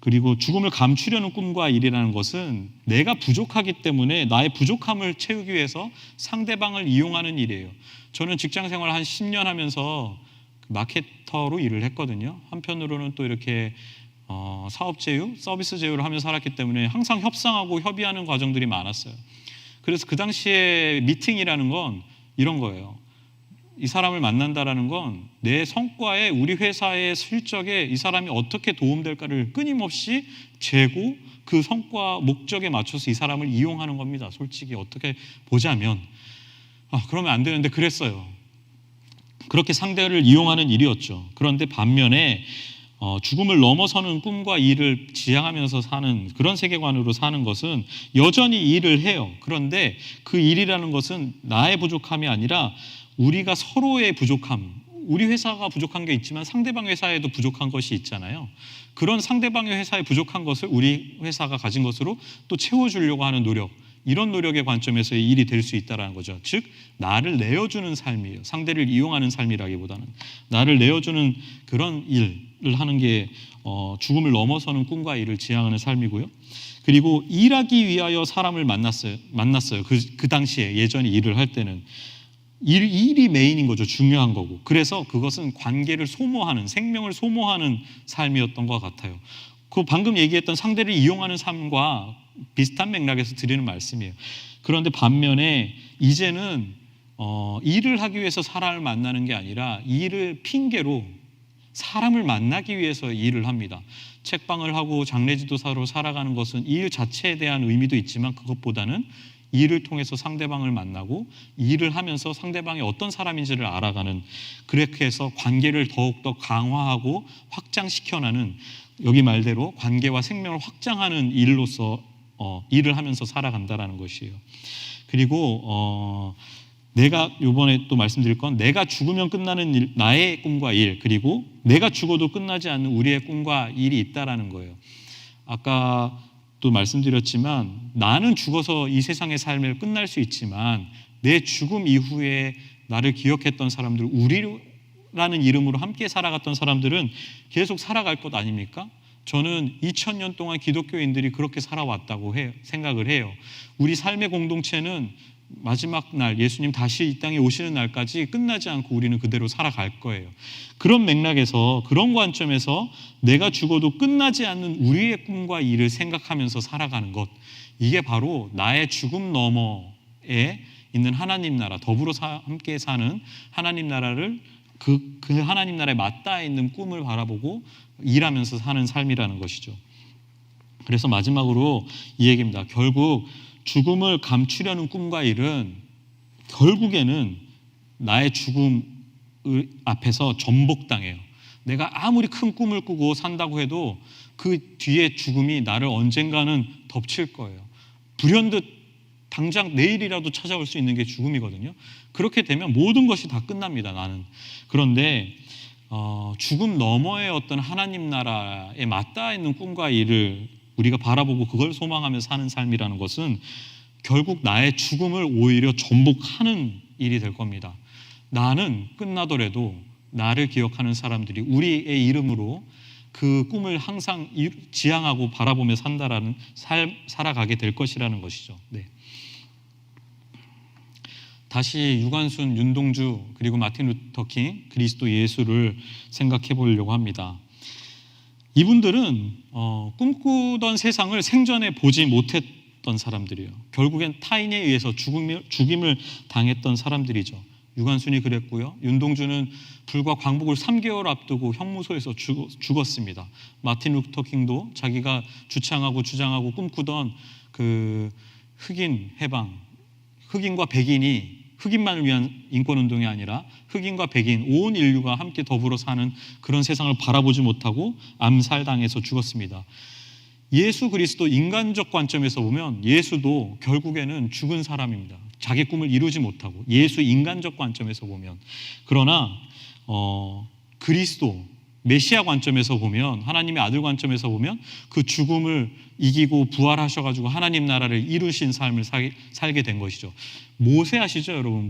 그리고 죽음을 감추려는 꿈과 일이라는 것은 내가 부족하기 때문에 나의 부족함을 채우기 위해서 상대방을 이용하는 일이에요. 저는 직장생활 한 10년 하면서 마케터로 일을 했거든요. 한편으로는 또 이렇게 사업 제휴, 서비스 제휴를 하며 살았기 때문에 항상 협상하고 협의하는 과정들이 많았어요. 그래서 그 당시에 미팅이라는 건 이런 거예요. 이 사람을 만난다라는 건 내 성과에, 우리 회사의 실적에 이 사람이 어떻게 도움될까를 끊임없이 재고, 그 성과 목적에 맞춰서 이 사람을 이용하는 겁니다. 솔직히 어떻게 보자면. 그러면 안 되는데 그랬어요. 그렇게 상대를 이용하는 일이었죠. 그런데 반면에 죽음을 넘어서는 꿈과 일을 지향하면서 사는 그런 세계관으로 사는 것은 여전히 일을 해요. 그런데 그 일이라는 것은 나의 부족함이 아니라 우리가 서로의 부족함, 우리 회사가 부족한 게 있지만 상대방 회사에도 부족한 것이 있잖아요. 그런 상대방의 회사에 부족한 것을 우리 회사가 가진 것으로 또 채워주려고 하는 노력, 이런 노력의 관점에서의 일이 될 수 있다는 거죠. 즉 나를 내어주는 삶이에요. 상대를 이용하는 삶이라기보다는 나를 내어주는 그런 일을 하는 게 죽음을 넘어서는 꿈과 일을 지향하는 삶이고요. 그리고 일하기 위하여 사람을 만났어요. 그 당시에 예전에 일을 할 때는 일이 메인인 거죠. 중요한 거고. 그래서 그것은 관계를 소모하는, 생명을 소모하는 삶이었던 것 같아요. 그 방금 얘기했던 상대를 이용하는 삶과 비슷한 맥락에서 드리는 말씀이에요. 그런데 반면에 이제는 일을 하기 위해서 사람을 만나는 게 아니라 일을 핑계로 사람을 만나기 위해서 일을 합니다. 책방을 하고 장례지도사로 살아가는 것은 일 자체에 대한 의미도 있지만 그것보다는 일을 통해서 상대방을 만나고 일을 하면서 상대방이 어떤 사람인지를 알아가는, 그렇게 해서 관계를 더욱더 강화하고 확장시켜나는, 여기 말대로 관계와 생명을 확장하는 일로서 일을 하면서 살아간다라는 것이에요. 그리고 내가 이번에 또 말씀드릴 건 내가 죽으면 끝나는 일, 나의 꿈과 일, 그리고 내가 죽어도 끝나지 않는 우리의 꿈과 일이 있다라는 거예요. 아까 또 말씀드렸지만 나는 죽어서 이 세상의 삶을 끝날 수 있지만 내 죽음 이후에 나를 기억했던 사람들, 우리라는 이름으로 함께 살아갔던 사람들은 계속 살아갈 것 아닙니까? 저는 2000년 동안 기독교인들이 그렇게 살아왔다고 생각을 해요. 우리 삶의 공동체는 마지막 날 예수님 다시 이 땅에 오시는 날까지 끝나지 않고 우리는 그대로 살아갈 거예요. 그런 맥락에서, 그런 관점에서 내가 죽어도 끝나지 않는 우리의 꿈과 일을 생각하면서 살아가는 것, 이게 바로 나의 죽음 너머에 있는 하나님 나라, 더불어 함께 사는 하나님 나라를 그 하나님 나라에 맞닿아 있는 꿈을 바라보고 일하면서 사는 삶이라는 것이죠. 그래서 마지막으로 이 얘기입니다. 결국 죽음을 감추려는 꿈과 일은 결국에는 나의 죽음 앞에서 전복당해요. 내가 아무리 큰 꿈을 꾸고 산다고 해도 그 뒤에 죽음이 나를 언젠가는 덮칠 거예요. 불현듯 당장 내일이라도 찾아올 수 있는 게 죽음이거든요. 그렇게 되면 모든 것이 다 끝납니다, 나는. 그런데 죽음 너머의 어떤 하나님 나라에 맞닿아 있는 꿈과 일을 우리가 바라보고 그걸 소망하며 사는 삶이라는 것은 결국 나의 죽음을 오히려 전복하는 일이 될 겁니다. 나는 끝나더라도 나를 기억하는 사람들이 우리의 이름으로 그 꿈을 항상 지향하고 바라보며 산다라는 살아가게 될 것이라는 것이죠. 네. 다시 유관순, 윤동주, 그리고 마틴 루터킹, 그리스도 예수를 생각해 보려고 합니다. 이분들은 꿈꾸던 세상을 생전에 보지 못했던 사람들이에요. 결국엔 타인에 의해서 죽임을 당했던 사람들이죠. 유관순이 그랬고요. 윤동주는 불과 광복을 3개월 앞두고 형무소에서 죽었습니다. 마틴 루터킹도 자기가 주창하고 주장하고 꿈꾸던 그 흑인 해방, 흑인과 백인이, 흑인만을 위한 인권운동이 아니라 흑인과 백인, 온 인류가 함께 더불어 사는 그런 세상을 바라보지 못하고 암살당해서 죽었습니다. 예수 그리스도 인간적 관점에서 보면 예수도 결국에는 죽은 사람입니다. 자기 꿈을 이루지 못하고, 예수 인간적 관점에서 보면. 그러나 그리스도 메시아 관점에서 보면, 하나님의 아들 관점에서 보면 그 죽음을 이기고 부활하셔가지고 하나님 나라를 이루신 삶을 살게 된 것이죠. 모세 아시죠, 여러분?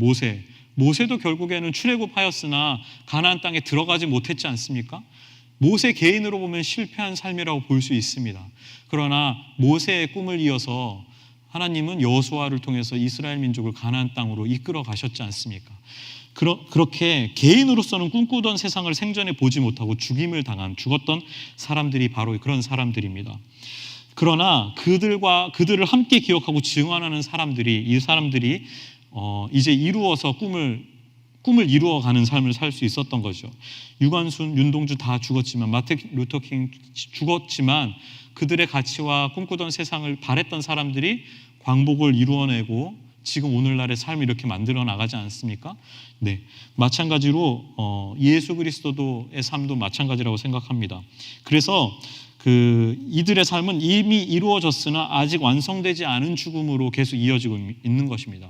모세도 결국에는 출애굽하였으나 가나안 땅에 들어가지 못했지 않습니까? 모세 개인으로 보면 실패한 삶이라고 볼 수 있습니다. 그러나 모세의 꿈을 이어서 하나님은 여호수아를 통해서 이스라엘 민족을 가나안 땅으로 이끌어 가셨지 않습니까? 그렇게 개인으로서는 꿈꾸던 세상을 생전에 보지 못하고 죽었던 사람들이 바로 그런 사람들입니다. 그러나 그들을 함께 기억하고 증언하는 사람들이, 이 사람들이 이제 이루어서 꿈을 이루어가는 삶을 살 수 있었던 거죠. 유관순, 윤동주 다 죽었지만, 마틴 루터킹 죽었지만 그들의 가치와 꿈꾸던 세상을 바랬던 사람들이 광복을 이루어내고 지금 오늘날의 삶을 이렇게 만들어 나가지 않습니까? 네, 마찬가지로 예수 그리스도의 삶도 마찬가지라고 생각합니다. 그래서 이들의 삶은 이미 이루어졌으나 아직 완성되지 않은 죽음으로 계속 이어지고 있는 것입니다.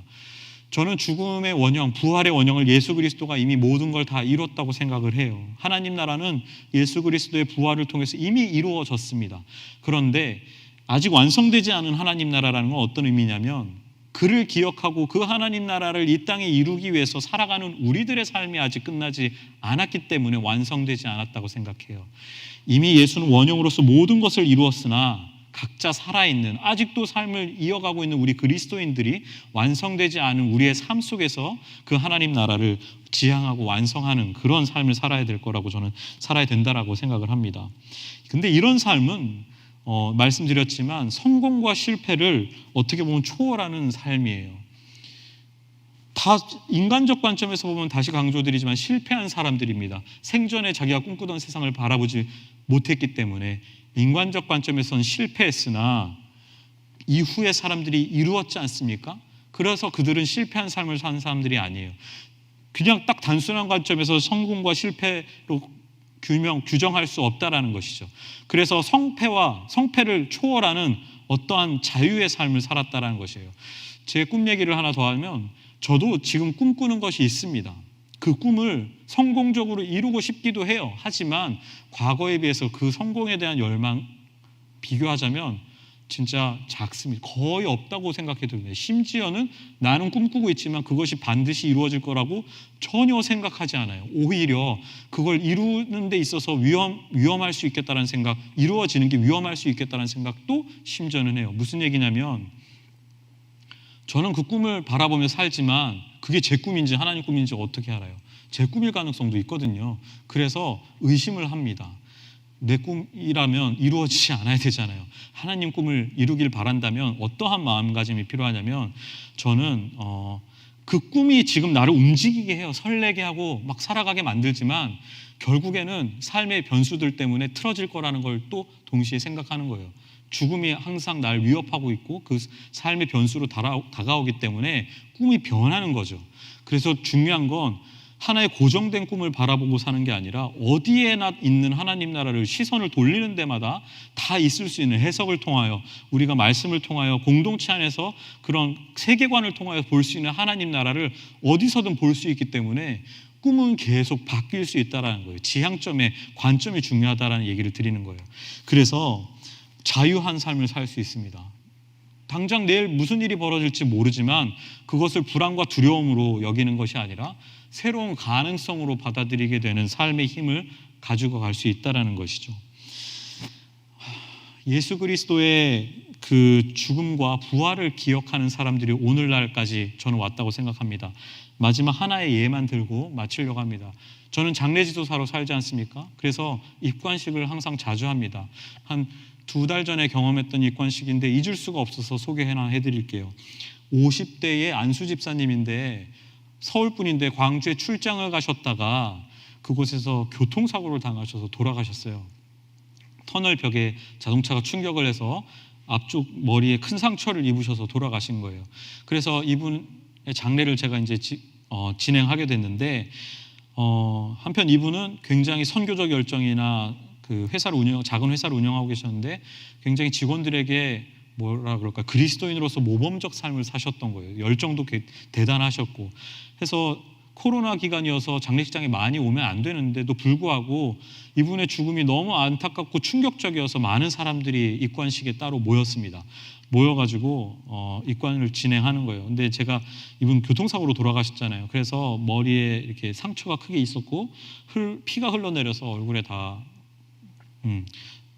저는 죽음의 원형, 부활의 원형을 예수 그리스도가 이미 모든 걸 다 이뤘다고 생각을 해요. 하나님 나라는 예수 그리스도의 부활을 통해서 이미 이루어졌습니다. 그런데 아직 완성되지 않은 하나님 나라라는 건 어떤 의미냐면, 그를 기억하고 그 하나님 나라를 이 땅에 이루기 위해서 살아가는 우리들의 삶이 아직 끝나지 않았기 때문에 완성되지 않았다고 생각해요. 이미 예수는 원형으로서 모든 것을 이루었으나 각자 살아있는, 아직도 삶을 이어가고 있는 우리 그리스도인들이 완성되지 않은 우리의 삶 속에서 그 하나님 나라를 지향하고 완성하는 그런 삶을 살아야 될 거라고, 저는 살아야 된다라고 생각을 합니다. 근데 이런 삶은 말씀드렸지만 성공과 실패를 어떻게 보면 초월하는 삶이에요. 다 인간적 관점에서 보면, 다시 강조드리지만, 실패한 사람들입니다. 생전에 자기가 꿈꾸던 세상을 바라보지 못했기 때문에 인간적 관점에서는 실패했으나 이후에 사람들이 이루었지 않습니까? 그래서 그들은 실패한 삶을 사는 사람들이 아니에요. 그냥 딱 단순한 관점에서 성공과 실패로 규정할 수 없다라는 것이죠. 그래서 성패를 초월하는 어떠한 자유의 삶을 살았다라는 것이에요. 제 꿈 얘기를 하나 더 하면, 저도 지금 꿈꾸는 것이 있습니다. 그 꿈을 성공적으로 이루고 싶기도 해요. 하지만 과거에 비해서 그 성공에 대한 열망 비교하자면 진짜 작습니다. 거의 없다고 생각해도 돼요. 심지어는 나는 꿈꾸고 있지만 그것이 반드시 이루어질 거라고 전혀 생각하지 않아요. 오히려 그걸 이루는 데 있어서 위험할 수 있겠다는 생각, 이루어지는 게 위험할 수 있겠다는 생각도 심지어는 해요. 무슨 얘기냐면, 저는 그 꿈을 바라보며 살지만 그게 제 꿈인지 하나님 꿈인지 어떻게 알아요? 제 꿈일 가능성도 있거든요. 그래서 의심을 합니다. 내 꿈이라면 이루어지지 않아야 되잖아요. 하나님 꿈을 이루길 바란다면 어떠한 마음가짐이 필요하냐면, 저는 그 꿈이 지금 나를 움직이게 해요. 설레게 하고 막 살아가게 만들지만 결국에는 삶의 변수들 때문에 틀어질 거라는 걸 또 동시에 생각하는 거예요. 죽음이 항상 날 위협하고 있고 그 삶의 변수로 다가오기 때문에 꿈이 변하는 거죠. 그래서 중요한 건 하나의 고정된 꿈을 바라보고 사는 게 아니라 어디에나 있는 하나님 나라를 시선을 돌리는 데마다 다 있을 수 있는, 해석을 통하여, 우리가 말씀을 통하여, 공동체 안에서 그런 세계관을 통하여 볼 수 있는 하나님 나라를 어디서든 볼 수 있기 때문에 꿈은 계속 바뀔 수 있다는 거예요. 지향점의 관점이 중요하다는 얘기를 드리는 거예요. 그래서 자유한 삶을 살 수 있습니다. 당장 내일 무슨 일이 벌어질지 모르지만 그것을 불안과 두려움으로 여기는 것이 아니라 새로운 가능성으로 받아들이게 되는 삶의 힘을 가지고 갈 수 있다는 것이죠. 예수 그리스도의 그 죽음과 부활을 기억하는 사람들이 오늘날까지 저는 왔다고 생각합니다. 마지막 하나의 예만 들고 마치려고 합니다. 저는 장례지도사로 살지 않습니까? 그래서 입관식을 항상 자주 합니다. 한 2달 전에 경험했던 입관식인데 잊을 수가 없어서 소개해드릴게요. 50대의 안수 집사님인데 서울분인데 광주에 출장을 가셨다가 그곳에서 교통사고를 당하셔서 돌아가셨어요. 터널 벽에 자동차가 충격을 해서 앞쪽 머리에 큰 상처를 입으셔서 돌아가신 거예요. 그래서 이분의 장례를 제가 이제 진행하게 됐는데, 한편 이분은 굉장히 선교적 열정이나 그 작은 회사를 운영하고 계셨는데 굉장히 직원들에게 그리스도인으로서 모범적 삶을 사셨던 거예요. 열정도 대단하셨고 해서 코로나 기간이어서 장례식장에 많이 오면 안 되는데도 불구하고 이분의 죽음이 너무 안타깝고 충격적이어서 많은 사람들이 입관식에 따로 모였습니다. 모여가지고 입관을 진행하는 거예요. 근데 제가 이분 교통사고로 돌아가셨잖아요. 그래서 머리에 이렇게 상처가 크게 있었고 피가 흘러내려서 얼굴에 다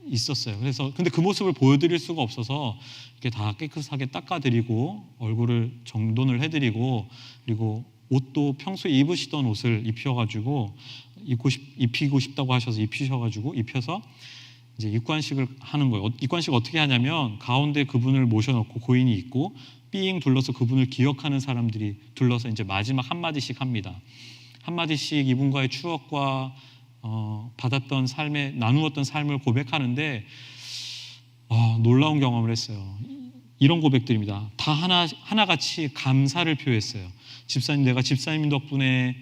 있었어요. 그래서 근데 그 모습을 보여드릴 수가 없어서 이렇게 다 깨끗하게 닦아드리고 얼굴을 정돈을 해드리고, 그리고 옷도 평소에 입으시던 옷을 입혀가지고 입히고 싶다고 하셔서 입혀서 이제 입관식을 하는 거예요. 입관식 어떻게 하냐면 가운데 그분을 모셔놓고 고인이 있고 삥 둘러서 그분을 기억하는 사람들이 둘러서 이제 마지막 한마디씩 합니다. 한마디씩 이분과의 추억과 나누었던 삶을 고백하는데 놀라운 경험을 했어요. 이런 고백들입니다. 다 하나같이 감사를 표했어요. 집사님, 내가 집사님 덕분에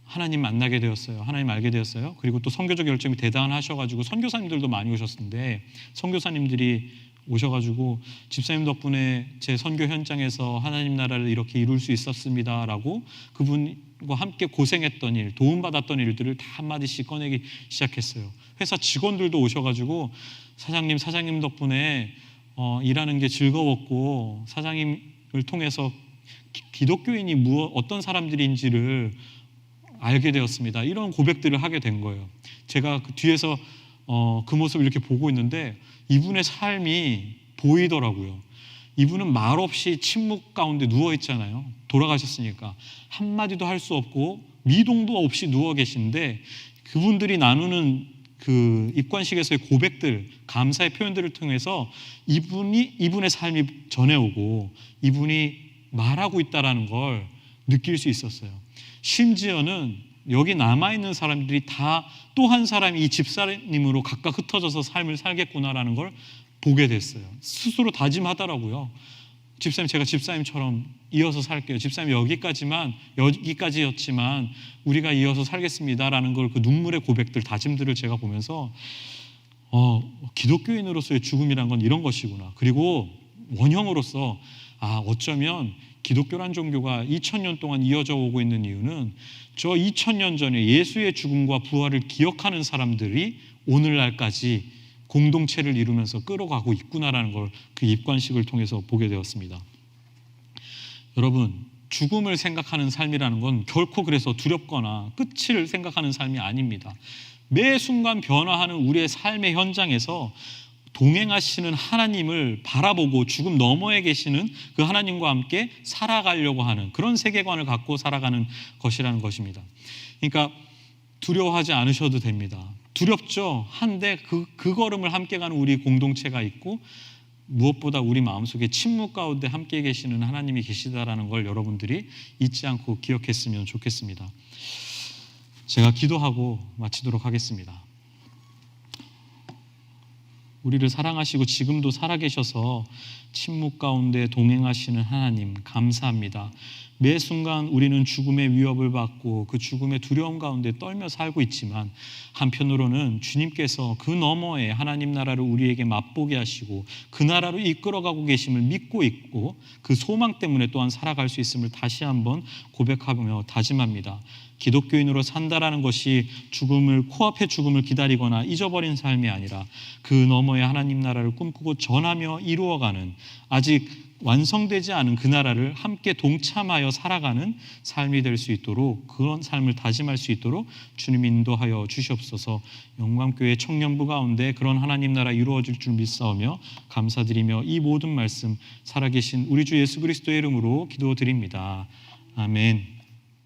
하나님 만나게 되었어요. 하나님 알게 되었어요. 그리고 또 선교적 열정이 대단하셔가지고 선교사님들도 많이 오셨는데, 선교사님들이 오셔가지고 집사님 덕분에 제 선교 현장에서 하나님 나라를 이렇게 이룰 수 있었습니다라고 그분과 함께 고생했던 일, 도움받았던 일들을 다 한마디씩 꺼내기 시작했어요. 회사 직원들도 오셔가지고 사장님 덕분에 일하는 게 즐거웠고, 사장님을 통해서 기독교인이 어떤 사람들인지를 알게 되었습니다. 이런 고백들을 하게 된 거예요. 제가 그 뒤에서 그 모습을 이렇게 보고 있는데 이분의 삶이 보이더라고요. 이분은 말없이 침묵 가운데 누워 있잖아요. 돌아가셨으니까 한마디도 할 수 없고 미동도 없이 누워 계신데, 그분들이 나누는 그 입관식에서의 고백들, 감사의 표현들을 통해서 이분의 삶이 전해오고 이분이 말하고 있다라는 걸 느낄 수 있었어요. 심지어는 여기 남아있는 사람들이 다 또 한 사람이 이 집사님으로 각각 흩어져서 삶을 살겠구나라는 걸 보게 됐어요. 스스로 다짐하더라고요. 집사님, 제가 집사님처럼 이어서 살게요. 집사님 여기까지였지만 우리가 이어서 살겠습니다라는 걸, 그 눈물의 고백들, 다짐들을 제가 보면서 기독교인으로서의 죽음이란 건 이런 것이구나. 그리고 원형으로서 어쩌면 기독교란 종교가 2000년 동안 이어져 오고 있는 이유는 저 2000년 전에 예수의 죽음과 부활을 기억하는 사람들이 오늘날까지 공동체를 이루면서 끌어가고 있구나라는 걸 그 입관식을 통해서 보게 되었습니다. 여러분, 죽음을 생각하는 삶이라는 건 결코 그래서 두렵거나 끝을 생각하는 삶이 아닙니다. 매 순간 변화하는 우리의 삶의 현장에서 동행하시는 하나님을 바라보고 죽음 너머에 계시는 그 하나님과 함께 살아가려고 하는 그런 세계관을 갖고 살아가는 것이라는 것입니다. 그러니까 두려워하지 않으셔도 됩니다. 두렵죠. 한데 그 걸음을 함께 가는 우리 공동체가 있고, 무엇보다 우리 마음속에 침묵 가운데 함께 계시는 하나님이 계시다라는 걸 여러분들이 잊지 않고 기억했으면 좋겠습니다. 제가 기도하고 마치도록 하겠습니다. 우리를 사랑하시고 지금도 살아계셔서 침묵 가운데 동행하시는 하나님, 감사합니다. 매 순간 우리는 죽음의 위협을 받고 그 죽음의 두려움 가운데 떨며 살고 있지만, 한편으로는 주님께서 그 너머에 하나님 나라를 우리에게 맛보게 하시고 그 나라로 이끌어가고 계심을 믿고 있고, 그 소망 때문에 또한 살아갈 수 있음을 다시 한번 고백하며 다짐합니다. 기독교인으로 산다라는 것이 코앞에 죽음을 기다리거나 잊어버린 삶이 아니라 그 너머에 하나님 나라를 꿈꾸고 전하며 이루어가는, 아직 완성되지 않은 그 나라를 함께 동참하여 살아가는 삶이 될 수 있도록, 그런 삶을 다짐할 수 있도록 주님 인도하여 주시옵소서. 영광교회 청년부 가운데 그런 하나님 나라 이루어질 줄 믿사오며 감사드리며 이 모든 말씀 살아계신 우리 주 예수 그리스도의 이름으로 기도드립니다. 아멘.